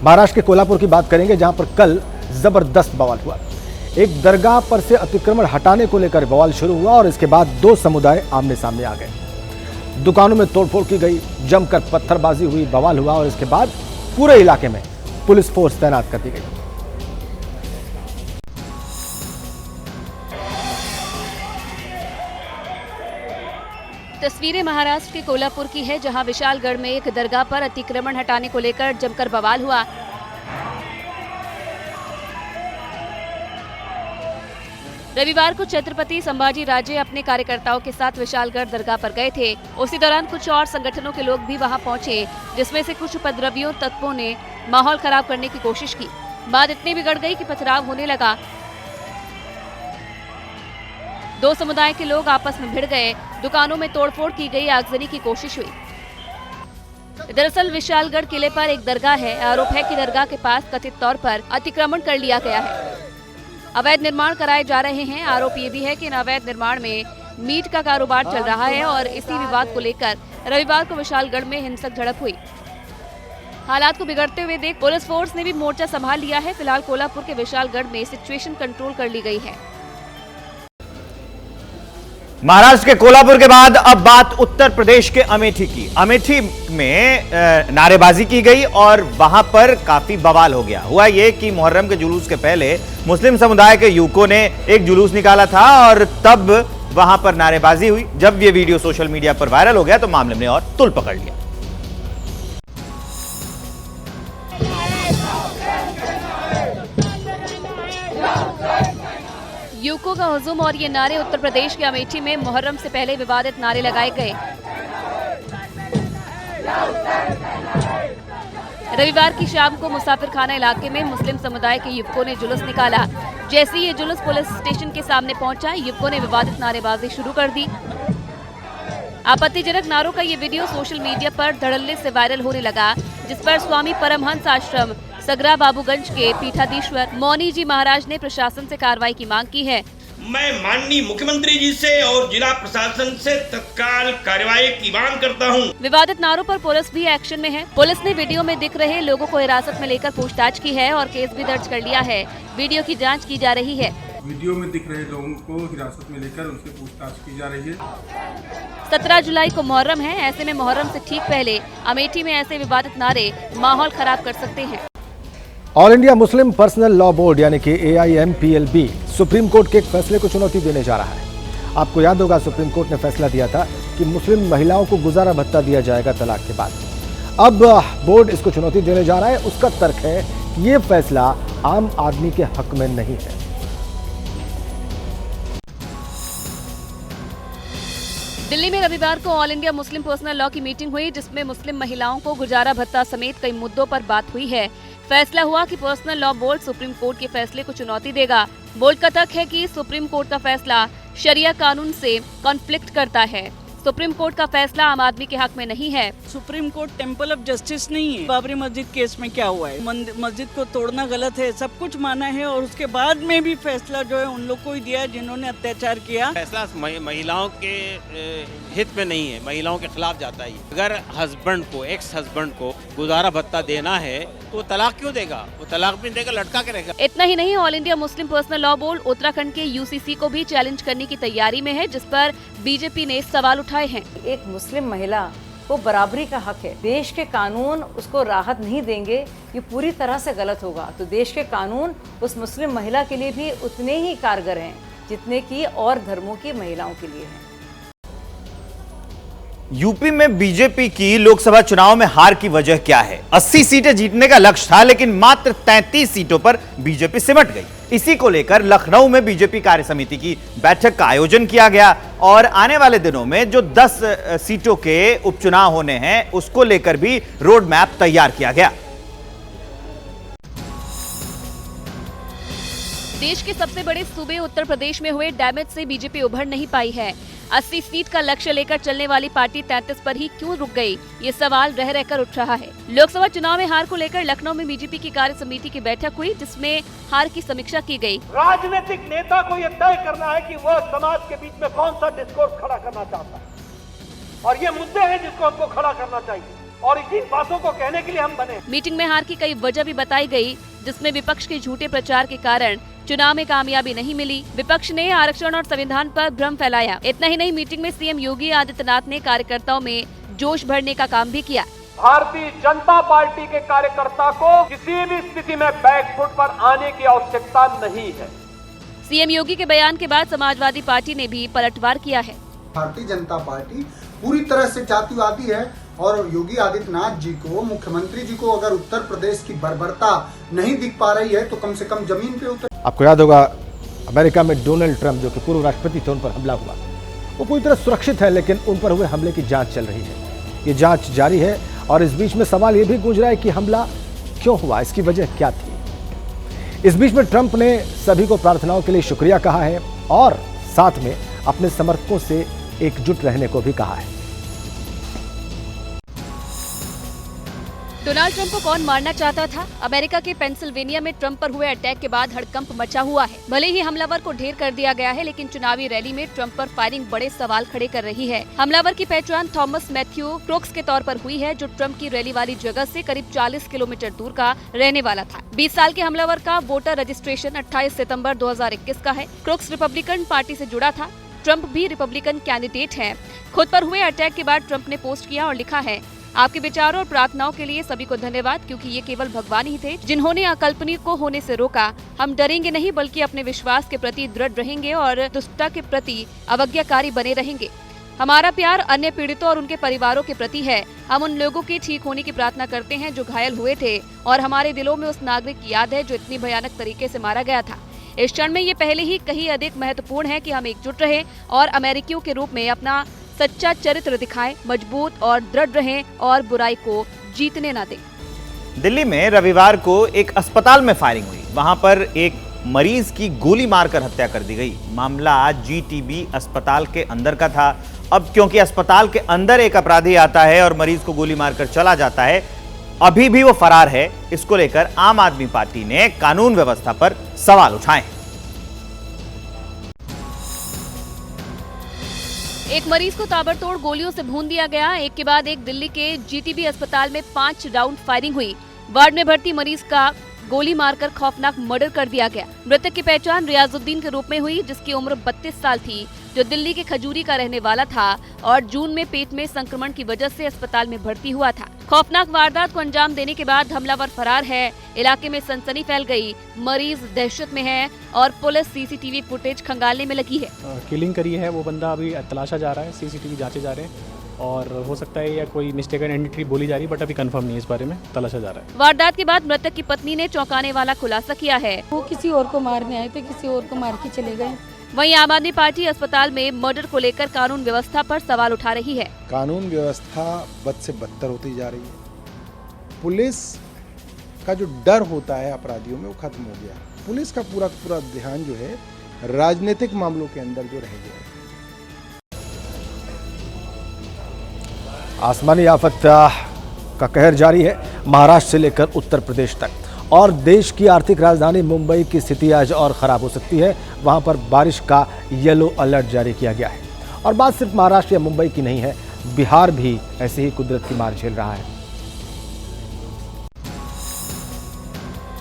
महाराष्ट्र के कोल्हापुर की बात करेंगे, जहां पर कल जबरदस्त बवाल हुआ। एक दरगाह पर से अतिक्रमण हटाने को लेकर बवाल शुरू हुआ और इसके बाद दो समुदाय आमने सामने आ गए। दुकानों में तोड़फोड़ की गई, जमकर पत्थरबाजी हुई, बवाल हुआ और इसके बाद पूरे इलाके में पुलिस फोर्स तैनात कर दी गई। तस्वीरें महाराष्ट्र के कोल्हापुर की है, जहां विशालगढ़ में एक दरगाह पर अतिक्रमण हटाने को लेकर जमकर बवाल हुआ। रविवार को छत्रपति संभाजी राजे अपने कार्यकर्ताओं के साथ विशालगढ़ दरगाह पर गए थे। उसी दौरान कुछ और संगठनों के लोग भी वहां पहुंचे, जिसमें से कुछ उपद्रवियों तत्वों ने माहौल खराब करने की कोशिश की। बात इतनी बिगड़ गई कि पथराव होने लगा। दो समुदाय के लोग आपस में भिड़ गए, दुकानों में तोड़फोड़ की गई, आगजनी की कोशिश हुई। दरअसल विशालगढ़ किले पर एक दरगाह है। आरोप है कि दरगाह के पास कथित तौर पर अतिक्रमण कर लिया गया है, अवैध निर्माण कराए जा रहे हैं। आरोप ये भी है कि इन अवैध निर्माण में मीट का कारोबार चल रहा है और इसी विवाद को लेकर रविवार को विशालगढ़ में हिंसक झड़प हुई। हालात को बिगड़ते हुए देख पुलिस फोर्स ने भी मोर्चा संभाल लिया है। फिलहाल कोल्हापुर के विशालगढ़ में सिचुएशन कंट्रोल कर ली गई है। महाराष्ट्र के कोल्हापुर के बाद अब बात उत्तर प्रदेश के अमेठी की। अमेठी में नारेबाजी की गई और वहां पर काफी बवाल हो गया। हुआ यह कि मुहर्रम के जुलूस के पहले मुस्लिम समुदाय के युवकों ने एक जुलूस निकाला था और तब वहां पर नारेबाजी हुई। जब यह वीडियो सोशल मीडिया पर वायरल हो गया तो मामले ने और तुल पकड़ लिया। युवकों का हुजूम और ये नारे उत्तर प्रदेश के अमेठी में मुहर्रम से पहले विवादित नारे लगाए गए। रविवार की शाम को मुसाफिरखाना इलाके में मुस्लिम समुदाय के युवकों ने जुलूस निकाला। जैसे ही ये जुलूस पुलिस स्टेशन के सामने पहुंचा, युवकों ने विवादित नारेबाजी शुरू कर दी। आपत्तिजनक नारों का ये वीडियो सोशल मीडिया पर धड़ल्ले से वायरल होने लगा, जिस पर स्वामी परमहंस आश्रम सगरा बाबूगंज के पीठाधीश्वर मौनी जी महाराज ने प्रशासन से कार्रवाई की मांग की है। मैं माननीय मुख्यमंत्री जी से और जिला प्रशासन से तत्काल कार्रवाई की मांग करता हूं। विवादित नारों पर पुलिस भी एक्शन में है। पुलिस ने वीडियो में दिख रहे लोगों को हिरासत में लेकर पूछताछ की है और केस भी दर्ज कर लिया है। वीडियो की जांच की जा रही है। वीडियो में दिख रहे लोगों को हिरासत में लेकर उनसे पूछताछ की जा रही है। 17 जुलाई को मुहर्रम है। ऐसे में मुहर्रम से ठीक पहले अमेठी में ऐसे विवादित नारे माहौल खराब कर सकते हैं। All India Muslim personal law board यानी कि AIMPLB सुप्रीम कोर्ट के एक फैसले को चुनौती देने जा रहा है। आपको याद होगा, सुप्रीम कोर्ट ने फैसला दिया था कि मुस्लिम महिलाओं को गुजारा भत्ता दिया जाएगा तलाक के बाद। अब बोर्ड इसको चुनौती देने जा रहा है। उसका तर्क है कि ये फैसला आम आदमी के हक में नहीं है। दिल्ली में रविवार को all India Muslim personal law की मीटिंग हुई, जिसमें मुस्लिम महिलाओं को गुजारा भत्ता समेत कई मुद्दों पर बात हुई है। फैसला हुआ कि personal law board supreme court के फैसले को चुनौती देगा। बोर्ड का तर्क है कि सुप्रीम कोर्ट का फैसला शरिया कानून से कॉन्फ्लिक्ट करता है। सुप्रीम कोर्ट का फैसला आम आदमी के हक में नहीं है। Supreme court temple of justice नहीं है। बाबरी मस्जिद केस में क्या हुआ है, मस्जिद को तोड़ना गलत है, सब कुछ माना है और उसके बाद में भी फैसला जो है उन लोग को ही दिया जिन्होंने अत्याचार किया। फैसला महिलाओं के हित में नहीं है, महिलाओं के खिलाफ जाता है। अगर हस्बैंड को, एक्स हस्बैंड को गुजारा भत्ता देना है तो तलाक क्यों देगा? वो तलाक भी देगा, लटका के रहेगा। इतना ही नहीं, all India Muslim personal law board Uttarakhand के UCC को भी चैलेंज करने की तैयारी में है, जिस पर बीजेपी ने सवाल उठाए हैं। एक मुस्लिम महिला को बराबरी का हक है। देश के कानून उसको राहत नहीं देंगे, ये पूरी तरह से गलत होगा। तो देश के कानून उस मुस्लिम महिला के लिए भी उतने ही कारगर हैं जितने कि और धर्मों की महिलाओं के लिए हैं। यूपी में बीजेपी की लोकसभा चुनाव में हार की वजह क्या है? 80 सीटें जीतने का लक्ष्य था, लेकिन मात्र 33 सीटों पर बीजेपी सिमट गई। इसी को लेकर लखनऊ में बीजेपी कार्य समिति की बैठक का आयोजन किया गया और आने वाले दिनों में जो 10 सीटों के उपचुनाव होने हैं उसको लेकर भी रोड मैप तैयार किया गया। देश के सबसे बड़े सूबे उत्तर प्रदेश में हुए डैमेज से बीजेपी उभर नहीं पाई है। 80 सीट का लक्ष्य लेकर चलने वाली पार्टी 33 पर ही क्यों रुक गई, ये सवाल रह रहकर उठ रहा है। लोकसभा चुनाव में हार को लेकर लखनऊ में बीजेपी की कार्य समिति की बैठक हुई, जिसमें हार की समीक्षा की गई। राजनीतिक नेता को यह तय करना है कि वह समाज के बीच में कौन सा डिस्कोर्स खड़ा करना चाहता है और ये मुद्दे हैं जिसको हमको खड़ा करना चाहिए। और इन्हीं बातों को कहने के लिए हम बने। मीटिंग में हार की कई वजह भी बताई गई, जिसमें विपक्ष के झूठे प्रचार के कारण चुनाव में कामयाबी नहीं मिली। विपक्ष ने आरक्षण और संविधान पर भ्रम फैलाया। इतना ही नहीं, मीटिंग में सीएम योगी आदित्यनाथ ने कार्यकर्ताओं में जोश भरने का काम भी किया। भारतीय जनता पार्टी के कार्यकर्ता को किसी भी स्थिति में बैकफुट पर आने की आवश्यकता नहीं है। सीएम योगी के बयान के बाद समाजवादी पार्टी ने भी पलटवार किया है। भारतीय जनता पार्टी पूरी तरह से जातिवादी है और योगी आदित्यनाथ जी को, मुख्यमंत्री जी को अगर उत्तर प्रदेश की बर्बरता नहीं दिख पा रही है तो कम से कम जमीन पे उतर। आपको याद होगा अमेरिका में डोनाल्ड ट्रंप जो कि पूर्व राष्ट्रपति थे, उन पर हमला हुआ। वो पूरी तरह सुरक्षित है, लेकिन उन पर हुए हमले की जांच चल रही है। ये जांच जारी है और इस बीच में सवाल ये भी गूंज रहा है कि हमला क्यों हुआ, इसकी वजह क्या थी। इस बीच में ट्रंप ने सभी को प्रार्थनाओं के लिए शुक्रिया कहा है और साथ में अपने समर्थकों से एकजुट रहने को भी कहा है। डोनाल्ड ट्रंप को कौन मारना चाहता था? अमेरिका के पेंसिल्वेनिया में ट्रंप पर हुए अटैक के बाद हड़कंप मचा हुआ है। भले ही हमलावर को ढेर कर दिया गया है, लेकिन चुनावी रैली में ट्रंप पर फायरिंग बड़े सवाल खड़े कर रही है। हमलावर की पहचान थॉमस मैथ्यू क्रोक्स के तौर पर हुई है, जो ट्रंप की रैली वाली जगह से करीब 40 किलोमीटर दूर का रहने वाला था। 20 साल के हमलावर का वोटर रजिस्ट्रेशन 28 सितम्बर 2021 का है। क्रोक्स रिपब्लिकन पार्टी से जुड़ा था। ट्रंप भी रिपब्लिकन कैंडिडेट है। खुद पर हुए अटैक के बाद ट्रंप ने पोस्ट किया और लिखा है, आपके विचारों और प्रार्थनाओं के लिए सभी को धन्यवाद, क्योंकि ये केवल भगवान ही थे जिन्होंने अकल्पनीय को होने से रोका। हम डरेंगे नहीं, बल्कि अपने विश्वास के प्रति दृढ़ रहेंगे और दुष्टता के प्रति अवज्ञाकारी बने रहेंगे। हमारा प्यार अन्य पीड़ितों और उनके परिवारों के प्रति है। हम उन लोगों के ठीक होने की प्रार्थना करते हैं जो घायल हुए थे, और हमारे दिलों में उस नागरिक की याद है जो इतनी भयानक तरीके से मारा गया था। इस क्षण में ये पहले ही कहीं अधिक महत्वपूर्ण है कि हम एकजुट रहें और अमेरिकियों के रूप में अपना सच्चा चरित्र दिखाएं, मजबूत और दृढ़ रहें और बुराई को जीतने ना दें। दिल्ली में रविवार को एक अस्पताल में फायरिंग हुई। वहां पर एक मरीज की गोली मारकर हत्या कर दी गई। मामला जीटीबी अस्पताल के अंदर का था। अब क्योंकि अस्पताल के अंदर एक अपराधी आता है और मरीज को गोली मारकर चला जाता है, अभी भी वो फरार है। इसको लेकर आम आदमी पार्टी ने कानून व्यवस्था पर सवाल उठाए। एक मरीज को ताबड़तोड़ गोलियों से भून दिया गया। एक के बाद एक दिल्ली के जीटीबी अस्पताल में 5 राउंड फायरिंग हुई। वार्ड में भर्ती मरीज का गोली मारकर खौफनाक मर्डर कर दिया गया। मृतक की पहचान रियाजुद्दीन के रूप में हुई, जिसकी उम्र 32 साल थी, जो दिल्ली के खजूरी का रहने वाला था और जून में पेट में संक्रमण की वजह से अस्पताल में भर्ती हुआ था। खौफनाक वारदात को अंजाम देने के बाद हमलावर फरार है। इलाके में सनसनी फैल गई। मरीज दहशत में है और पुलिस सीसीटीवी फुटेज खंगालने में लगी है। किलिंग करी है वो बंदा अभी तलाशा जा रहा है, सीसीटीवी जांचे जा रहे हैं और हो सकता है या कोई मिस्टेकन एंट्री बोली जा रही है, बट अभी कंफर्म नहीं है, इस बारे में तलाशा जा रहा है। वारदात के बाद मृतक की पत्नी ने चौंकाने वाला खुलासा किया है। वो किसी और को मारने आए थे, किसी और को मार के चले गए। वहीं आम आदमी पार्टी अस्पताल में मर्डर को लेकर कानून व्यवस्था पर सवाल उठा रही है। कानून व्यवस्था बद से बदतर होती जा रही है। पुलिस का जो डर होता है अपराधियों में वो खत्म हो गया। पुलिस का पूरा ध्यान जो है राजनीतिक मामलों के अंदर जो रह गया है। आसमानी आफत का कहर जारी है महाराष्ट्र से लेकर उत्तर प्रदेश तक, और देश की आर्थिक राजधानी मुंबई की स्थिति आज और ख़राब हो सकती है। वहां पर बारिश का येलो अलर्ट जारी किया गया है। और बात सिर्फ महाराष्ट्र या मुंबई की नहीं है, बिहार भी ऐसे ही कुदरत की मार झेल रहा है।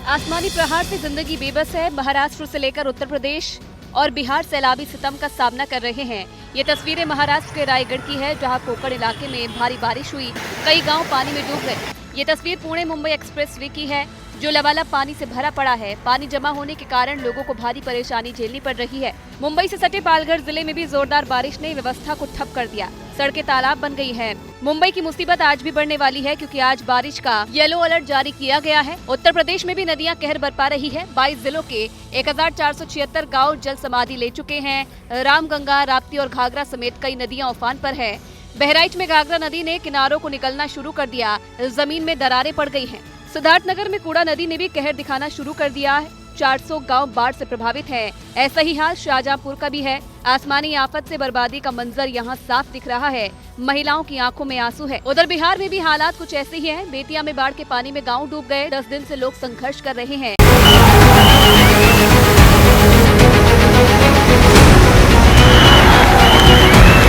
आसमानी प्रहार से जिंदगी बेबस है। महाराष्ट्र से लेकर उत्तर प्रदेश और बिहार सैलाबी सितम का सामना कर रहे हैं। ये तस्वीरें महाराष्ट्र के रायगढ़ की है, जहां कोकण इलाके में भारी बारिश हुई। कई गांव पानी में डूब गए। ये तस्वीर पुणे मुंबई एक्सप्रेस वे की है, जो लबालब पानी से भरा पड़ा है। पानी जमा होने के कारण लोगों को भारी परेशानी झेलनी पड़ रही है। मुंबई से सटे पालघर जिले में भी जोरदार बारिश ने व्यवस्था को ठप कर दिया। सड़कें तालाब बन गई हैं। मुंबई की मुसीबत आज भी बढ़ने वाली है, क्योंकि आज बारिश का येलो अलर्ट जारी किया गया है। उत्तर प्रदेश में भी नदियां कहर बरपा रही है। 22 जिलों के 1476 गाँव जल समाधि ले चुके हैं। रामगंगा, राप्ती और घाघरा समेत कई नदियां उफान पर है। बहराइच में घाघरा नदी ने किनारों को निकलना शुरू कर दिया। जमीन में दरारें पड़ गई हैं। सिद्धार्थनगर में कूड़ा नदी ने भी कहर दिखाना शुरू कर दिया है। 400 गांव बाढ़ से प्रभावित हैं। ऐसा ही हाल शाहजहांपुर का भी है। आसमानी आफत से बर्बादी का मंजर यहां साफ दिख रहा है। महिलाओं की आंखों में आंसू है। उधर बिहार में भी हालात कुछ ऐसे ही हैं। बेतिया में बाढ़ के पानी में गांव डूब गए। 10 दिन से लोग संघर्ष कर रहे हैं।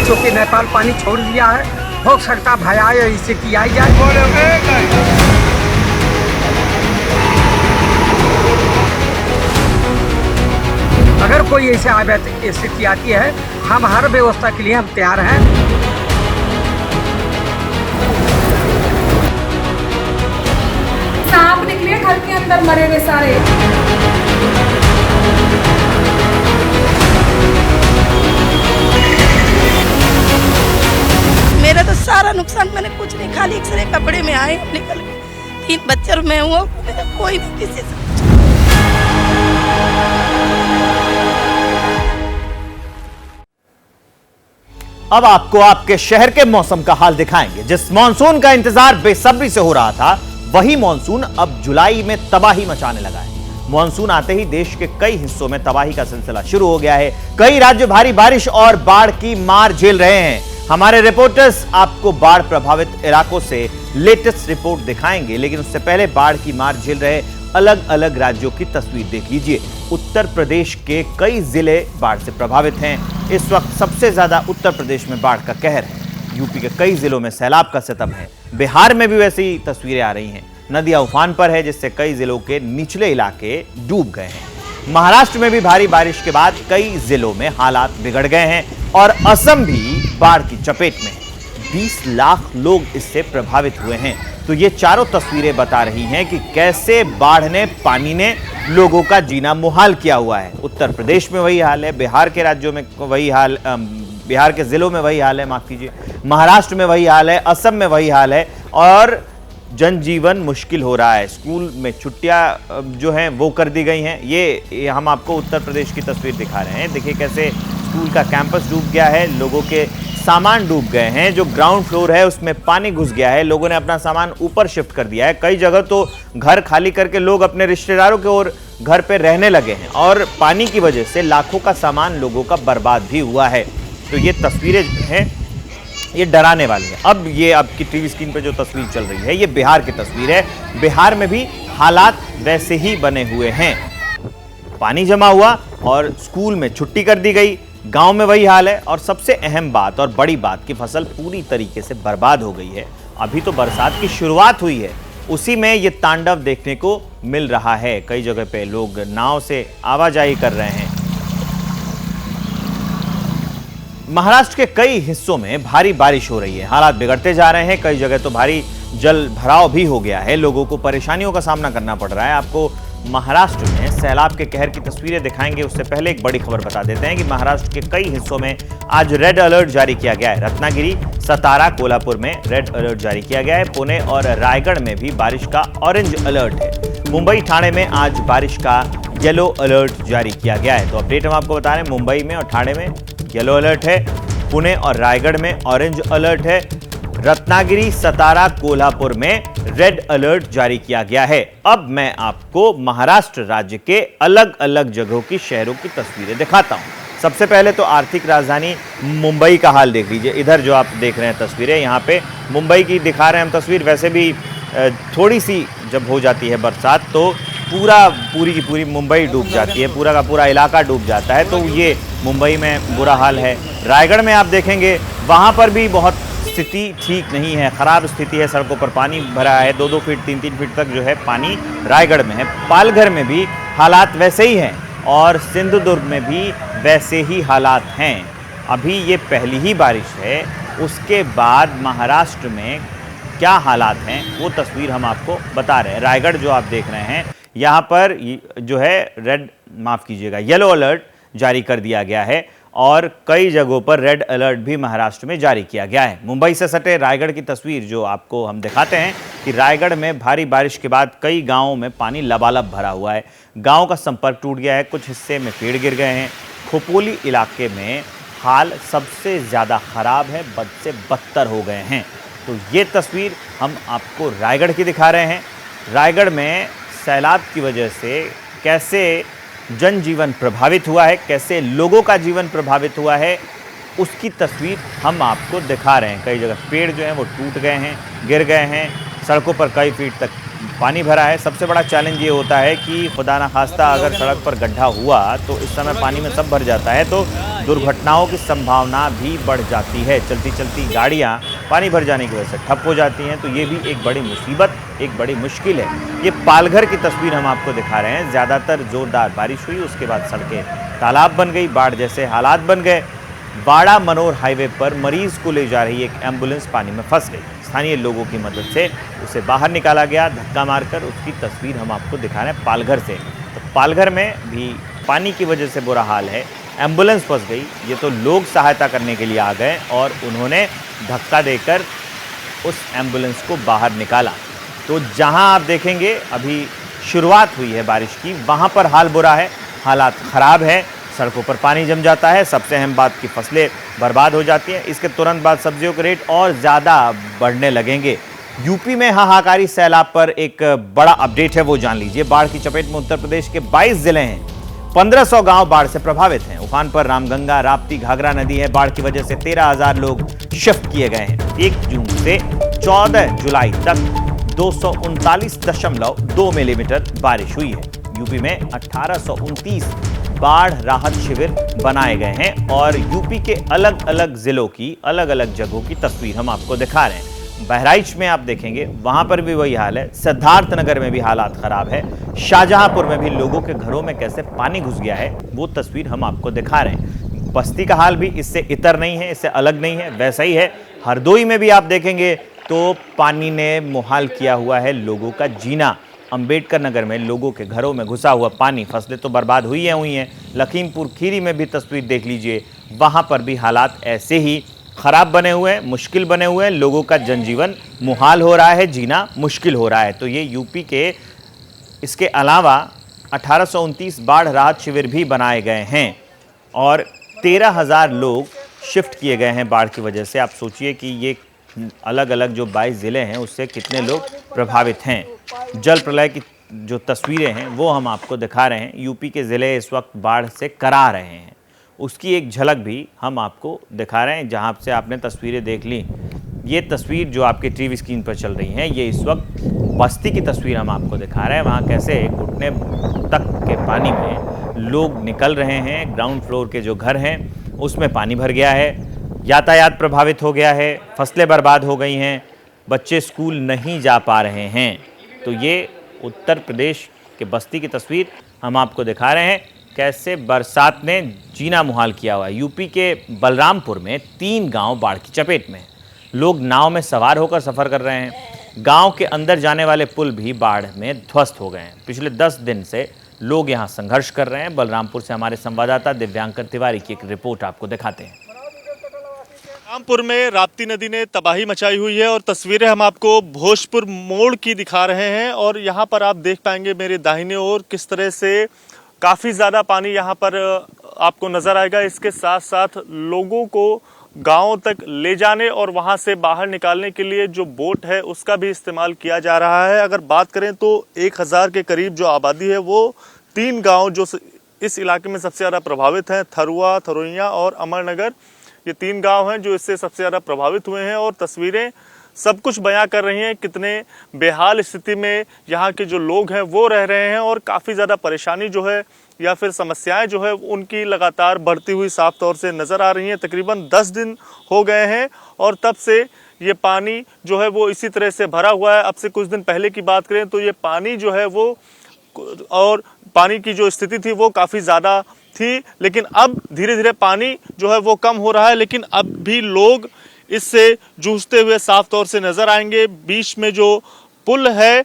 क्योंकि नेपाल पानी छोड़ दिया है हो सकता भया इससे किया जाए। अगर कोई ऐसे स्थिति आती है, हम हर व्यवस्था के लिए हम तैयार हैं। सांप निकले घर के अंदर मरे हुए सारे। मेरा तो सारा नुकसान, मैंने कुछ नहीं, खाली एक्सरे कपड़े में आए निकल के। 3 बच्चे और मैं हूँ, कोई नहीं किसी से। अब आपको आपके शहर के मौसम का हाल दिखाएंगे। जिस मॉनसून का इंतजार बेसब्री से हो रहा था, वही मॉनसून अब जुलाई में तबाही मचाने लगा है। मॉनसून आते ही देश के कई हिस्सों में तबाही का सिलसिला शुरू हो गया है। कई राज्य भारी बारिश और बाढ़ की मार झेल रहे हैं। हमारे रिपोर्टर्स आपको बाढ़ प्रभावित इलाकों से लेटेस्ट रिपोर्ट दिखाएंगे, लेकिन उससे पहले बाढ़ की मार झेल रहे अलग अलग राज्यों की तस्वीर देख लीजिए। उत्तर प्रदेश के कई जिले बाढ़ से प्रभावित हैं। इस वक्त सबसे ज्यादा उत्तर प्रदेश में बाढ़ का कहर है। यूपी के कई जिलों में सैलाब का सितम है। बिहार में भी वैसी ही तस्वीरें आ रही हैं। नदियां उफान पर है, जिससे कई जिलों के निचले इलाके डूब गए हैं। महाराष्ट्र में भी भारी बारिश के बाद कई जिलों में हालात बिगड़ गए हैं और असम भी बाढ़ की चपेट में है। 20 लाख लोग इससे प्रभावित हुए हैं। तो ये चारों तस्वीरें बता रही हैं कि कैसे बाढ़ ने, पानी ने लोगों का जीना मुहाल किया हुआ है। उत्तर प्रदेश में वही हाल है, बिहार के राज्यों में वही हाल, बिहार के जिलों में वही हाल है, माफ कीजिए, महाराष्ट्र में वही हाल है, असम में वही हाल है और जनजीवन मुश्किल हो रहा है। स्कूल में छुट्टियां जो हैं वो कर दी गई हैं। ये हम आपको उत्तर प्रदेश की तस्वीर दिखा रहे हैं। देखिए कैसे स्कूल का कैंपस डूब गया है, लोगों के सामान डूब गए हैं। जो ग्राउंड फ्लोर है उसमें पानी घुस गया है, लोगों ने अपना सामान ऊपर शिफ्ट कर दिया है। कई जगह तो घर खाली करके लोग अपने रिश्तेदारों के और घर पे रहने लगे हैं और पानी की वजह से लाखों का सामान लोगों का बर्बाद भी हुआ है। तो ये तस्वीरें हैं, ये डराने वाली है। अब ये आपकी टीवी स्क्रीन पे जो तस्वीर चल रही है, ये बिहार की तस्वीर है। बिहार में भी हालात वैसे ही बने हुए हैं। पानी जमा हुआ और स्कूल में छुट्टी कर दी गई। गांव में वही हाल है और सबसे अहम बात और बड़ी बात की फसल पूरी तरीके से बर्बाद हो गई है। अभी तो बरसात की शुरुआत हुई है, उसी में ये तांडव देखने को मिल रहा है। कई जगह पे लोग नाव से आवाजाही कर रहे हैं। महाराष्ट्र के कई हिस्सों में भारी बारिश हो रही है, हालात बिगड़ते जा रहे हैं। कई जगह तो भारी जल भराव भी हो गया है, लोगों को परेशानियों का सामना करना पड़ रहा है। आपको महाराष्ट्र में सैलाब के कहर की तस्वीरें दिखाएंगे, उससे पहले एक बड़ी खबर बता देते हैं कि महाराष्ट्र के कई हिस्सों में आज रेड अलर्ट जारी किया गया है। रत्नागिरी, सतारा, कोल्हापुर में रेड अलर्ट जारी किया गया है। पुणे और रायगढ़ में भी बारिश का ऑरेंज अलर्ट है। मुंबई, ठाणे में आज बारिश का येलो अलर्ट जारी किया गया है। तो अपडेट हम आपको बता रहे हैं, मुंबई में और ठाणे में येलो अलर्ट है, पुणे और रायगढ़ में ऑरेंज अलर्ट है, रत्नागिरी, सतारा, कोल्हापुर में रेड अलर्ट जारी किया गया है। अब मैं आपको महाराष्ट्र राज्य के अलग अलग जगहों की, शहरों की तस्वीरें दिखाता हूं। सबसे पहले तो आर्थिक राजधानी मुंबई का हाल देख लीजिए। इधर जो आप देख रहे हैं तस्वीरें, यहाँ पे मुंबई की दिखा रहे हैं हम तस्वीर। वैसे भी थोड़ी सी जब हो जाती है बरसात तो पूरी की पूरी मुंबई डूब जाती है, पूरा का पूरा इलाका डूब जाता है। तो ये मुंबई में बुरा हाल है। रायगढ़ में आप देखेंगे वहाँ पर भी बहुत स्थिति ठीक नहीं है, खराब स्थिति है। सड़कों पर पानी भरा है, 2-2 फीट 3-3 फीट तक जो है पानी रायगढ़ में है। पालघर में भी हालात वैसे ही हैं और सिंधुदुर्ग में भी वैसे ही हालात हैं। अभी ये पहली ही बारिश है, उसके बाद महाराष्ट्र में क्या हालात हैं वो तस्वीर हम आपको बता रहे हैं। रायगढ़ जो आप देख रहे हैं, यहाँ पर जो है येलो अलर्ट जारी कर दिया गया है और कई जगहों पर रेड अलर्ट भी महाराष्ट्र में जारी किया गया है। मुंबई से सटे रायगढ़ की तस्वीर जो आपको हम दिखाते हैं कि रायगढ़ में भारी बारिश के बाद कई गांवों में पानी लबालब भरा हुआ है। गांव का संपर्क टूट गया है, कुछ हिस्से में पेड़ गिर गए हैं। खोपोली इलाके में हाल सबसे ज़्यादा खराब है, बद से बदतर हो गए हैं। तो ये तस्वीर हम आपको रायगढ़ की दिखा रहे हैं। रायगढ़ में सैलाब की वजह से कैसे जनजीवन प्रभावित हुआ है, कैसे लोगों का जीवन प्रभावित हुआ है, उसकी तस्वीर हम आपको दिखा रहे हैं। कई जगह पेड़ जो हैं वो टूट गए हैं, गिर गए हैं, सड़कों पर कई फीट तक पानी भरा है। सबसे बड़ा चैलेंज ये होता है कि खुदा ना खास्ता अगर सड़क पर गड्ढा हुआ तो इस समय पानी में सब भर जाता है, तो दुर्घटनाओं की संभावना भी बढ़ जाती है। चलती चलती गाड़ियां पानी भर जाने की वजह से ठप हो जाती हैं, तो ये भी एक बड़ी मुसीबत, एक बड़ी मुश्किल है। ये पालघर की तस्वीर हम आपको दिखा रहे हैं। ज़्यादातर जोरदार बारिश हुई, उसके बाद सड़कें तालाब बन गई, बाढ़ जैसे हालात बन गए। बाड़ा मनोर हाईवे पर मरीज को ले जा रही एक एम्बुलेंस पानी में फंस गई। स्थानीय लोगों की मदद से उसे बाहर निकाला गया धक्का मारकर। उसकी तस्वीर हम आपको दिखा रहे हैं पालघर से। तो पालघर में भी पानी की वजह से बुरा हाल है, एम्बुलेंस फंस गई। ये तो लोग सहायता करने के लिए आ गए और उन्होंने धक्का देकर उस एम्बुलेंस को बाहर निकाला। तो जहां आप देखेंगे अभी शुरुआत हुई है बारिश की, वहां पर हाल बुरा है, हालात ख़राब है। सड़कों पर पानी जम जाता है। सबसे अहम बात की फसलें बर्बाद हो जाती हैं। इसके तुरंत बाद सब्जियों के रेट और ज़्यादा बढ़ने लगेंगे। यूपी में हाहाकारी सैलाब पर एक बड़ा अपडेट है, वो जान लीजिए। बाढ़ की चपेट में उत्तर प्रदेश के 22 जिले हैं। 1500 गांव बाढ़ से प्रभावित हैं। उफान पर रामगंगा, राप्ती, घाघरा नदी है। बाढ़ की वजह से 13,000 लोग शिफ्ट किए गए हैं। 1 जून से 14 जुलाई तक 239.2 मिलीमीटर बारिश हुई है। यूपी में 1829 बाढ़ राहत शिविर बनाए गए हैं और यूपी के अलग अलग जिलों की अलग अलग जगहों की तस्वीर हम आपको दिखा रहे हैं। बहराइच में आप देखेंगे, वहां पर भी वही हाल है। सिद्धार्थनगर में भी हालात खराब है। शाहजहांपुर में भी लोगों के घरों में कैसे पानी घुस गया है, वो तस्वीर हम आपको दिखा रहे हैं। बस्ती का हाल भी इससे इतर नहीं है, इससे अलग नहीं है, वैसा ही है। हरदोई में भी आप देखेंगे तो पानी ने मुहाल किया हुआ है लोगों का जीना। अंबेडकर नगर में लोगों के घरों में घुसा हुआ पानी, फसलें तो बर्बाद हुई हैं। लखीमपुर खीरी में भी तस्वीर देख लीजिए, वहां पर भी हालात ऐसे ही खराब बने हुए हैं, मुश्किल बने हुए हैं। लोगों का जनजीवन मुहाल हो रहा है, जीना मुश्किल हो रहा है। तो ये यूपी के, इसके अलावा 1829 बाढ़ राहत शिविर भी बनाए गए हैं और 13,000 लोग शिफ्ट किए गए हैं बाढ़ की वजह से। आप सोचिए कि ये अलग अलग जो 22 ज़िले हैं उससे कितने लोग प्रभावित हैं। जल प्रलय की जो तस्वीरें हैं वो हम आपको दिखा रहे हैं। यूपी के ज़िले इस वक्त बाढ़ से करा रहे हैं, उसकी एक झलक भी हम आपको दिखा रहे हैं। जहां से आपने तस्वीरें देख ली, ये तस्वीर जो आपके टीवी स्क्रीन पर चल रही है, ये इस वक्त बस्ती की तस्वीर हम आपको दिखा रहे हैं। वहाँ कैसे घुटने तक के पानी में लोग निकल रहे हैं। ग्राउंड फ्लोर के जो घर हैं उसमें पानी भर गया है, यातायात प्रभावित हो गया है, फसलें बर्बाद हो गई हैं, बच्चे स्कूल नहीं जा पा रहे हैं। तो ये उत्तर प्रदेश के बस्ती की तस्वीर हम आपको दिखा रहे हैं, कैसे बरसात ने जीना मुहाल किया हुआ है। यूपी के बलरामपुर में 3 गांव बाढ़ की चपेट में। लोग नाव में सवार होकर सफ़र कर रहे हैं। गांव के अंदर जाने वाले पुल भी बाढ़ में ध्वस्त हो गए हैं। पिछले 10 दिन से लोग यहां संघर्ष कर रहे हैं। बलरामपुर से हमारे संवाददाता दिव्यांकर तिवारी की एक रिपोर्ट आपको दिखाते हैं। रामपुर में राप्ती नदी ने तबाही मचाई हुई है और तस्वीरें हम आपको भोजपुर मोड़ की दिखा रहे हैं। और यहाँ पर आप देख पाएंगे मेरे दाहिने ओर किस तरह से काफ़ी ज़्यादा पानी यहाँ पर आपको नज़र आएगा। इसके साथ साथ लोगों को गांव तक ले जाने और वहाँ से बाहर निकालने के लिए जो बोट है उसका भी इस्तेमाल किया जा रहा है। अगर बात करें तो 1000 के करीब जो आबादी है वो 3 गाँव जो इस इलाके में सबसे ज़्यादा प्रभावित हैं, थरुआ, थरोइया और अमरनगर, ये 3 गांव हैं जो इससे सबसे ज़्यादा प्रभावित हुए हैं। और तस्वीरें सब कुछ बयां कर रही हैं कितने बेहाल स्थिति में यहाँ के जो लोग हैं वो रह रहे हैं और काफ़ी ज़्यादा परेशानी जो है या फिर समस्याएं जो है उनकी लगातार बढ़ती हुई साफ तौर से नज़र आ रही हैं। तकरीबन 10 दिन हो गए हैं और तब से ये पानी जो है वो इसी तरह से भरा हुआ है। अब से कुछ दिन पहले की बात करें तो ये पानी जो है वो, और पानी की जो स्थिति थी वो काफ़ी ज़्यादा थी, लेकिन अब धीरे धीरे पानी जो है वो कम हो रहा है। लेकिन अब भी लोग इससे जूझते हुए साफ तौर से नजर आएंगे। बीच में जो पुल है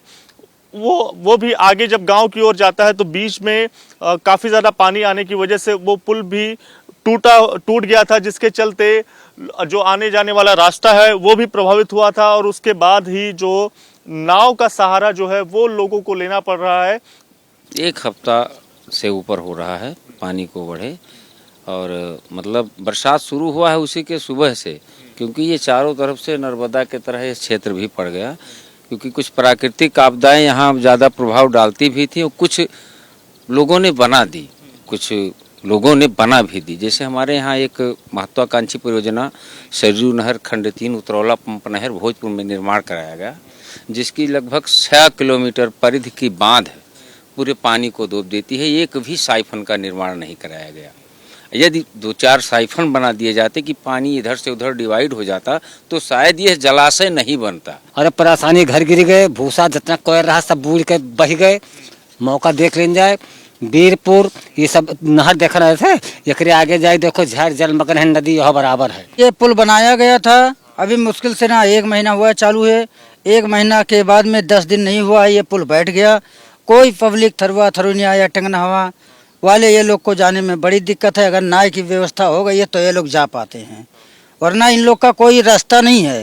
वो भी आगे जब गांव की ओर जाता है तो बीच में काफ़ी ज़्यादा पानी आने की वजह से वो पुल भी टूट गया था, जिसके चलते जो आने जाने वाला रास्ता है वो भी प्रभावित हुआ था। और उसके बाद ही जो नाव का सहारा जो है वो लोगों को लेना पड़ रहा है। 1 हफ्ता से ऊपर हो रहा है पानी को बढ़े, और मतलब बरसात शुरू हुआ है उसी के सुबह से, क्योंकि ये चारों तरफ से नर्मदा के तरह ये क्षेत्र भी पड़ गया। क्योंकि कुछ प्राकृतिक आपदाएं यहाँ ज़्यादा प्रभाव डालती भी थी और कुछ लोगों ने बना दी, कुछ लोगों ने बना भी दी। जैसे हमारे यहाँ एक महत्वाकांक्षी परियोजना सरयू नहर खंड 3 उतरौला पंप नहर भोजपुर में निर्माण कराया गया, जिसकी लगभग 6 किलोमीटर परिधि की बांध है, पूरे पानी को डूब देती है। एक भी साइफन का निर्माण नहीं कराया गया। यदि 2-4 साइफन बना दिए जाते कि पानी इधर से उधर डिवाइड हो जाता तो शायद यह जलाशय नहीं बनता। अरे परेशानी, घर गिर गए, भूसा जितना कोयर रहा सब बूढ़ के बह गए। मौका देख लेन जाए, वीरपुर ये सब नहर देख रहे थे, एकरे आगे जाए देखो झड़ जलमग्न है, नदी यहाँ बराबर है। ये पुल बनाया गया था, अभी मुश्किल से ना 1 महीना हुआ है चालू है। 1 महीना के बाद में 10 दिन नहीं हुआ, ये पुल बैठ गया। कोई पब्लिक थरुआ थरुनिया या टेंगना हवा वाले ये लोग को जाने में बड़ी दिक्कत है। अगर नाव की व्यवस्था हो गई है तो ये लोग जा पाते हैं, वरना इन लोग का कोई रास्ता नहीं है।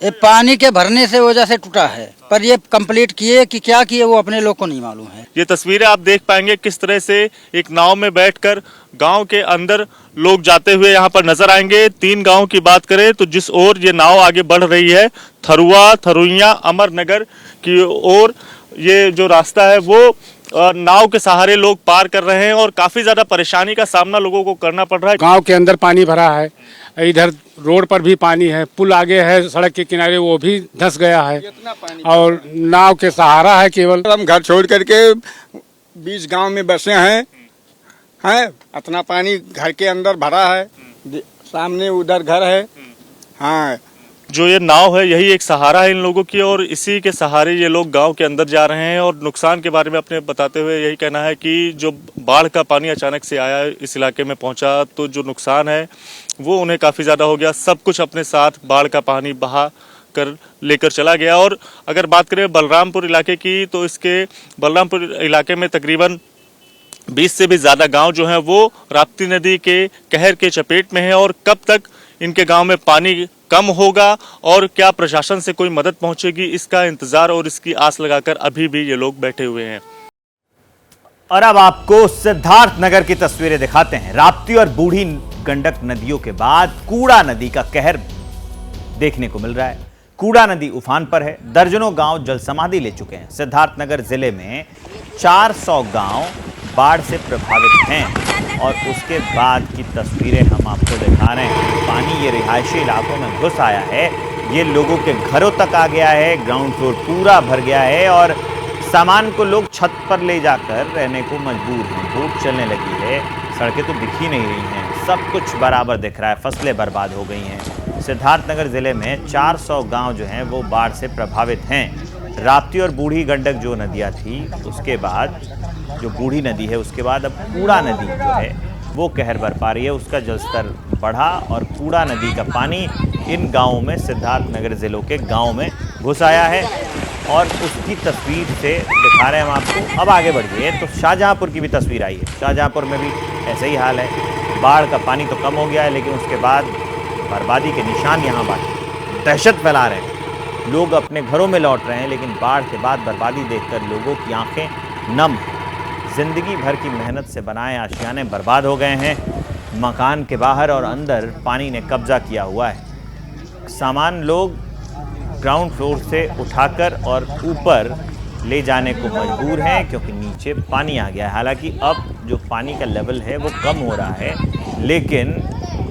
ये पानी के भरने से वजह से टूटा है, पर ये कंप्लीट किए कि क्या किए वो अपने लोग को नहीं मालूम है। ये तस्वीरें आप देख पाएंगे किस तरह से एक नाव में बैठकर गांव के अंदर लोग जाते हुए यहाँ पर नजर आएंगे। 3 गांव की बात करें तो जिस ओर ये नाव आगे बढ़ रही है, थरुआ थरुइया अमरनगर की ओर, ये जो रास्ता है वो नाव के सहारे लोग पार कर रहे हैं और काफी ज्यादा परेशानी का सामना लोगों को करना पड़ रहा है। गांव के अंदर पानी भरा है, इधर रोड पर भी पानी है, पुल आगे है सड़क के किनारे वो भी धंस गया है और नाव के सहारा है केवल। हम घर छोड़ करके बीच गांव में बसे हैं, इतना पानी घर के अंदर भरा है, सामने उधर घर है। हाँ, जो ये नाव है यही एक सहारा है इन लोगों की और इसी के सहारे ये लोग गांव के अंदर जा रहे हैं। और नुकसान के बारे में अपने बताते हुए यही कहना है कि जो बाढ़ का पानी अचानक से आया, इस इलाके में पहुंचा, तो जो नुकसान है वो उन्हें काफ़ी ज़्यादा हो गया। सब कुछ अपने साथ बाढ़ का पानी बहा कर लेकर चला गया। और अगर बात करें बलरामपुर इलाके की तो इसके बलरामपुर इलाके में तकरीबन 20 से भी ज़्यादा गाँव जो हैं वो राप्ती नदी के कहर के चपेट में है। और कब तक इनके गांव में पानी कम होगा और क्या प्रशासन से कोई मदद पहुंचेगी, इसका इंतजार और इसकी आस लगाकर अभी भी ये लोग बैठे हुए हैं। और अब आपको सिद्धार्थ नगर की तस्वीरें दिखाते हैं। राप्ती और बूढ़ी गंडक नदियों के बाद कूड़ा नदी का कहर देखने को मिल रहा है। कूड़ा नदी उफान पर है, दर्जनों गांव जल समाधि ले चुके हैं। सिद्धार्थ नगर जिले में 400 गांव बाढ़ से प्रभावित हैं और उसके बाद की तस्वीरें हम आपको दिखा रहे हैं। पानी ये रिहायशी इलाकों में घुस आया है, ये लोगों के घरों तक आ गया है, ग्राउंड फ्लोर पूरा भर गया है और सामान को लोग छत पर ले जाकर रहने को मजबूर हैं। धूप चलने लगी है, सड़कें तो दिख ही नहीं रही हैं, सब कुछ बराबर दिख रहा है, फसलें बर्बाद हो गई हैं। सिद्धार्थनगर ज़िले में 400 गांव जो हैं वो बाढ़ से प्रभावित हैं। राप्ती और बूढ़ी गंडक जो नदियाँ थी, उसके बाद जो बूढ़ी नदी है उसके बाद अब कूड़ा नदी जो है वो कहर बरपा रही है। उसका जलस्तर बढ़ा और कूड़ा नदी का पानी इन गाँवों में, सिद्धार्थनगर ज़िलों के गाँव में घुस आया है और उसकी तस्वीर से दिखा रहे हैं हम आपको। अब आगे बढ़िए तो शाहजहाँपुर की भी तस्वीर आई है। शाहजहाँपुर में भी ऐसे ही हाल है, बाढ़ का पानी तो कम हो गया है लेकिन उसके बाद बर्बादी के निशान यहाँ बाकी, दहशत फैला रहे हैं। लोग अपने घरों में लौट रहे हैं लेकिन बाढ़ के बाद बर्बादी देखकर लोगों की आंखें नम हैं। जिंदगी भर की मेहनत से बनाए आशियाने बर्बाद हो गए हैं। मकान के बाहर और अंदर पानी ने कब्जा किया हुआ है। सामान लोग ग्राउंड फ्लोर से उठाकर और ऊपर ले जाने को मजबूर हैं क्योंकि नीचे पानी आ गया है। हालांकि अब जो पानी का लेवल है वो कम हो रहा है, लेकिन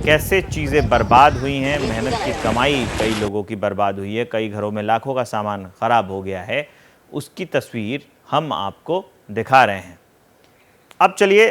कैसे चीज़ें बर्बाद हुई हैं, मेहनत की कमाई कई लोगों की बर्बाद हुई है, कई घरों में लाखों का सामान ख़राब हो गया है, उसकी तस्वीर हम आपको दिखा रहे हैं। अब चलिए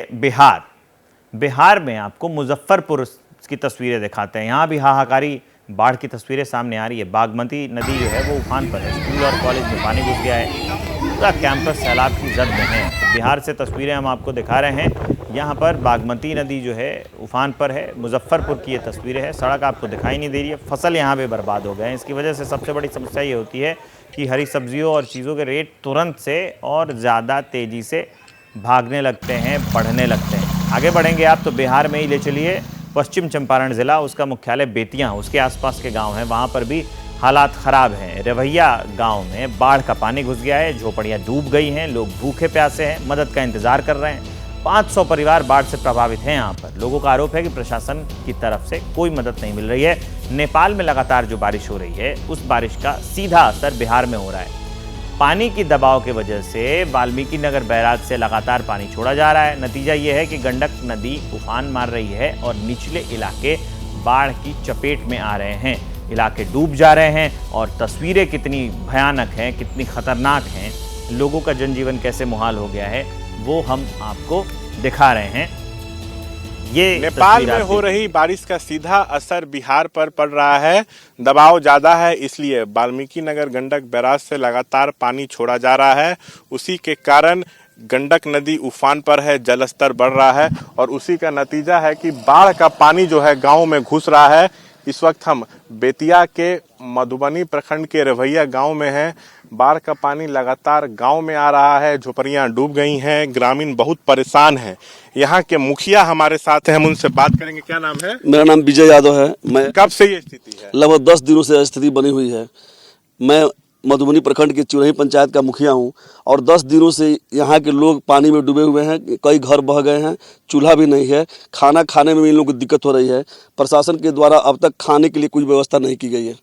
बिहार में आपको मुजफ्फरपुर की तस्वीरें दिखाते हैं। यहाँ भी हाहाकारी बाढ़ की तस्वीरें सामने आ रही है। बागमती नदी जो है वो उफान पर है, स्कूल और कॉलेज में पानी घुस गया है, पूरा कैंपस सैलाब की जद में है। तो बिहार से तस्वीरें हम आपको दिखा रहे हैं। यहाँ पर बागमती नदी जो है उफान पर है। मुजफ्फरपुर की ये तस्वीरें हैं, सड़क आपको दिखाई नहीं दे रही है, फसल यहाँ पे बर्बाद हो गए हैं। इसकी वजह से सबसे बड़ी समस्या ये होती है कि हरी सब्जियों और चीज़ों के रेट तुरंत से और ज़्यादा तेज़ी से भागने लगते हैं, बढ़ने लगते हैं। आगे बढ़ेंगे आप तो बिहार में ही ले चलिए, पश्चिम चंपारण ज़िला, उसका मुख्यालय बेतिया, उसके आसपास के गांव हैं, वहां पर भी हालात ख़राब हैं। रवैया गांव में बाढ़ का पानी घुस गया है, झोपड़ियां डूब गई हैं, लोग भूखे प्यासे हैं, मदद का इंतज़ार कर रहे हैं। 500 परिवार बाढ़ से प्रभावित हैं। यहाँ पर लोगों का आरोप है कि प्रशासन की तरफ से कोई मदद नहीं मिल रही है। नेपाल में लगातार जो बारिश हो रही है उस बारिश का सीधा असर बिहार में हो रहा है। पानी की दबाव की वजह से वाल्मीकि नगर बैराज से लगातार पानी छोड़ा जा रहा है। नतीजा ये है कि गंडक नदी उफान मार रही है और निचले इलाके बाढ़ की चपेट में आ रहे हैं। इलाके डूब जा रहे हैं और तस्वीरें कितनी भयानक हैं, कितनी खतरनाक हैं, लोगों का जनजीवन कैसे मुहाल हो गया है, वो हम आपको दिखा रहे हैं। ये नेपाल में हो रही बारिश का सीधा असर बिहार पर पड़ रहा है। दबाव ज्यादा है, इसलिए वाल्मीकि नगर गंडक बैराज से लगातार पानी छोड़ा जा रहा है। उसी के कारण गंडक नदी उफान पर है, जलस्तर बढ़ रहा है और उसी का नतीजा है कि बाढ़ का पानी जो है गांव में घुस रहा है। इस वक्त हम बेतिया के मधुबनी प्रखंड के रवैया गांव में हैं। बाढ़ का पानी लगातार गांव में आ रहा है, झोपड़ियां डूब गई हैं, ग्रामीण बहुत परेशान हैं। यहाँ के मुखिया हमारे साथ हैं, हम उनसे बात करेंगे। क्या नाम है? मेरा नाम विजय यादव है। मैं कब से ये स्थिति है? लगभग 10 दिनों से स्थिति बनी हुई है। मैं मधुबनी प्रखंड के चुरही पंचायत का मुखिया हूं और 10 दिनों से यहाँ के लोग पानी में डूबे हुए हैं। कई घर बह गए हैं, चूल्हा भी नहीं है, खाना खाने में भी इन लोगों को दिक्कत हो रही है। प्रशासन के द्वारा अब तक खाने के लिए कोई व्यवस्था नहीं की गई है।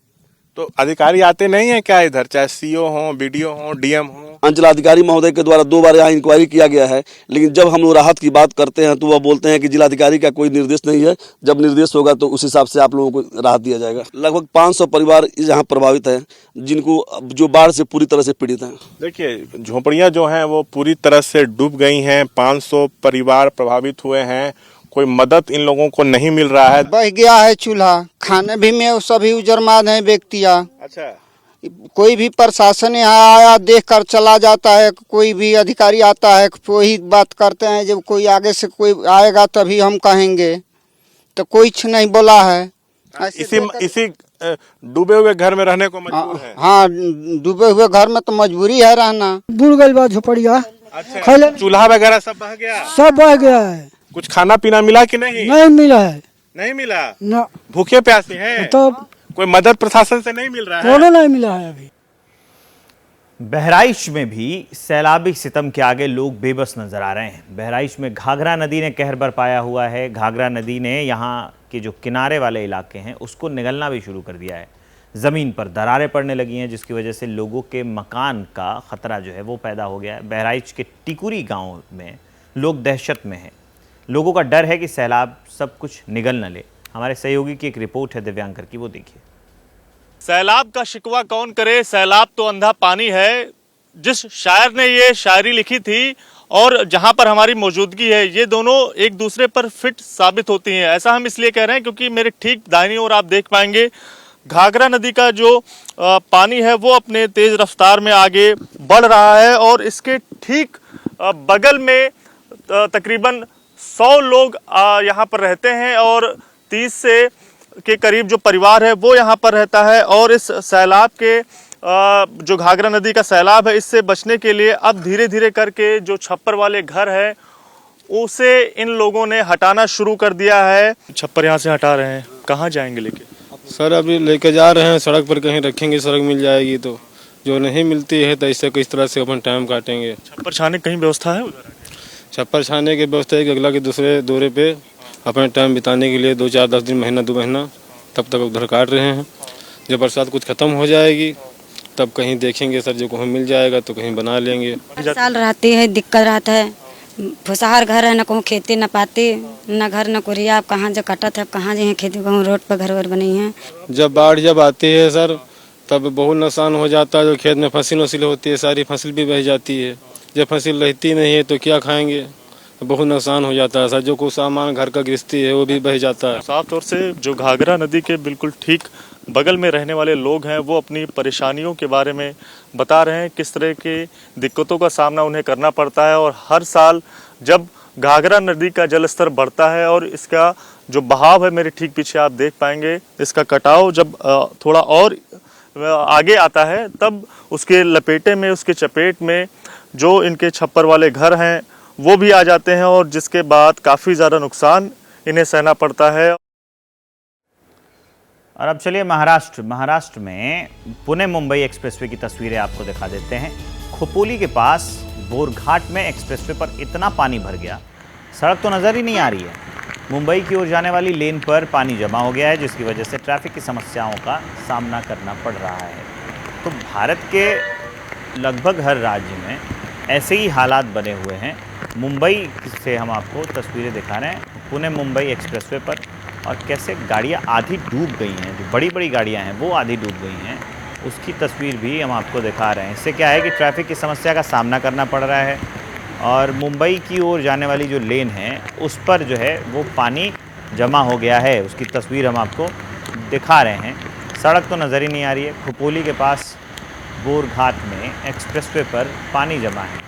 तो अधिकारी आते नहीं है क्या इधर, चाहे सीओ हो, बीडीओ हो, डीएम हो? अंचलाधिकारी महोदय के द्वारा 2 बार यहाँ इंक्वायरी किया गया है, लेकिन जब हम लोग राहत की बात करते हैं तो वह बोलते हैं कि जिलाधिकारी का कोई निर्देश नहीं है। जब निर्देश होगा तो उस हिसाब से आप लोगों को राहत दिया जाएगा। लगभग 500 परिवार यहाँ प्रभावित हैं, जिनको जो बाढ़ से पूरी तरह से पीड़ित हैं। देखिए, झोपड़ियाँ जो हैं वो पूरी तरह से डूब गई हैं। 500 परिवार प्रभावित हुए हैं। कोई मदद इन लोगों को नहीं मिल रहा है। बह गया है चूल्हा, खाने भी में सभी उजरमान है व्यक्तियाँ। अच्छा, कोई भी प्रशासन यहाँ आया देख कर चला जाता है, कोई भी अधिकारी आता है वही बात करते हैं, जब कोई आगे से कोई आएगा तभी हम कहेंगे, तो कुछ नहीं बोला है। इसी डूबे हुए घर में रहने को मजबूर है। हाँ, डूबे हुए घर में तो मजबूरी है रहना। बुड़ गई बा झोपड़िया। अच्छा, चूल्हा वगैरह सब बह गया? सब बह गया है। कुछ खाना पीना मिला कि नहीं? नहीं मिला है। नहीं मिला ना। भूखे प्यासे हैं? तो कोई मदद प्रशासन से नहीं मिल रहा है? कोनो नहीं मिला है अभी। बहराइच में भी सैलाबी सितम के आगे लोग बेबस नजर आ रहे हैं। बहराइच में घाघरा नदी ने कहर बरपाया हुआ है। घाघरा नदी ने यहाँ के जो किनारे वाले इलाके हैं उसको निगलना भी शुरू कर दिया है। ज़मीन पर दरारें पड़ने लगी हैं, जिसकी वजह से लोगों के मकान का खतरा जो है वो पैदा हो गया है। बहराइच के टिकुरी गाँव में लोग दहशत में हैं। लोगों का डर है कि सैलाब सब कुछ निगल न ले। हमारे सहयोगी की एक रिपोर्ट है दिव्यांकर की, वो देखिए। सैलाब का शिकवा कौन करे, सैलाब तो अंधा पानी है। जिस शायर ने ये शायरी लिखी थी और जहां पर हमारी मौजूदगी है, ये दोनों एक दूसरे पर फिट साबित होती हैं। ऐसा हम इसलिए कह रहे हैं क्योंकि मेरे ठीक दाहिनी ओर आप देख पाएंगे घाघरा नदी का जो पानी है वो अपने तेज रफ्तार में आगे बढ़ रहा है और इसके ठीक बगल में तकरीबन 100 लोग यहाँ पर रहते हैं और 30 से के करीब जो परिवार है वो यहाँ पर रहता है। और इस सैलाब के जो घाघरा नदी का सैलाब है, इससे बचने के लिए अब धीरे धीरे करके जो छप्पर वाले घर है उसे इन लोगों ने हटाना शुरू कर दिया है। छप्पर यहाँ से हटा रहे हैं, कहाँ जाएंगे लेके? सर अभी लेके जा रहे हैं, सड़क पर कहीं रखेंगे, सड़क मिल जाएगी तो। जो नहीं मिलती है तो इससे किस तरह से अपन टाइम काटेंगे। छप्पर छाने कहीं व्यवस्था है उधर? छप्पर छाने की व्यवस्था है कि अगला के दूसरे दौरे पे अपने टाइम बिताने के लिए 2 4 10 दिन, महीना 2 महीना तब तक उधर काट रहे हैं। जब बरसात कुछ ख़त्म हो जाएगी तब कहीं देखेंगे सर, जो कहीं मिल जाएगा तो कहीं बना लेंगे। साल रहती है, दिक्कत रहता है। फुसहार घर है, न कहूँ खेती न पाती, न घर न कुरिया। अब कहाँ जो कटत है, कहाँ जो है खेती, कहूँ रोड पर घर वर बनी है। जब बाढ़ जब आती है सर तब बहुत नुकसान हो जाता है। जो खेत में फसल वसील होती है सारी फसल भी बह जाती है। जब फसल रहती नहीं है तो क्या खाएंगे, बहुत नुकसान हो जाता है सर। जो कुछ सामान घर का गृहस्थी है वो भी बह जाता है। साफ तौर से जो घाघरा नदी के बिल्कुल ठीक बगल में रहने वाले लोग हैं वो अपनी परेशानियों के बारे में बता रहे हैं, किस तरह की दिक्कतों का सामना उन्हें करना पड़ता है। और हर साल जब घाघरा नदी का जलस्तर बढ़ता है और इसका जो बहाव है, मेरे ठीक पीछे आप देख पाएंगे, इसका कटाव जब थोड़ा और आगे आता है तब उसके लपेटे में, उसके चपेट में जो इनके छप्पर वाले घर हैं वो भी आ जाते हैं और जिसके बाद काफ़ी ज़्यादा नुकसान इन्हें सहना पड़ता है। और अब चलिए महाराष्ट्र में पुणे मुंबई एक्सप्रेसवे की तस्वीरें आपको दिखा देते हैं। खोपोली के पास बोरघाट में एक्सप्रेसवे पर इतना पानी भर गया, सड़क तो नज़र ही नहीं आ रही है। मुंबई की ओर जाने वाली लेन पर पानी जमा हो गया है, जिसकी वजह से ट्रैफिक की समस्याओं का सामना करना पड़ रहा है। तो भारत के लगभग हर राज्य में ऐसे ही हालात बने हुए हैं। मुंबई से हम आपको तस्वीरें दिखा रहे हैं। पुणे मुंबई एक्सप्रेसवे पर और कैसे गाड़ियाँ आधी डूब गई हैं, जो बड़ी बड़ी गाड़ियाँ हैं वो आधी डूब गई हैं, उसकी तस्वीर भी हम आपको दिखा रहे हैं। इससे क्या है कि ट्रैफिक की समस्या का सामना करना पड़ रहा है और मुंबई की ओर जाने वाली जो लेन है उस पर जो है वो पानी जमा हो गया है, उसकी तस्वीर हम आपको दिखा रहे हैं। सड़क तो नज़र ही नहीं आ रही है। खोपोली के पास बोरघाट में एक्सप्रेसवे पर पानी जमा है।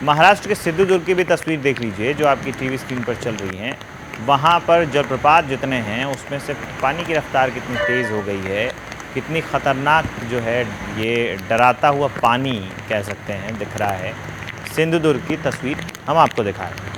महाराष्ट्र के सिंधुदुर्ग की भी तस्वीर देख लीजिए जो आपकी टीवी स्क्रीन पर चल रही हैं। वहाँ पर जलप्रपात जितने हैं उसमें से पानी की रफ्तार कितनी तेज़ हो गई है, कितनी ख़तरनाक जो है ये डराता हुआ पानी कह सकते हैं दिख रहा है। सिंधुदुर्ग की तस्वीर हम आपको दिखा रहे हैं।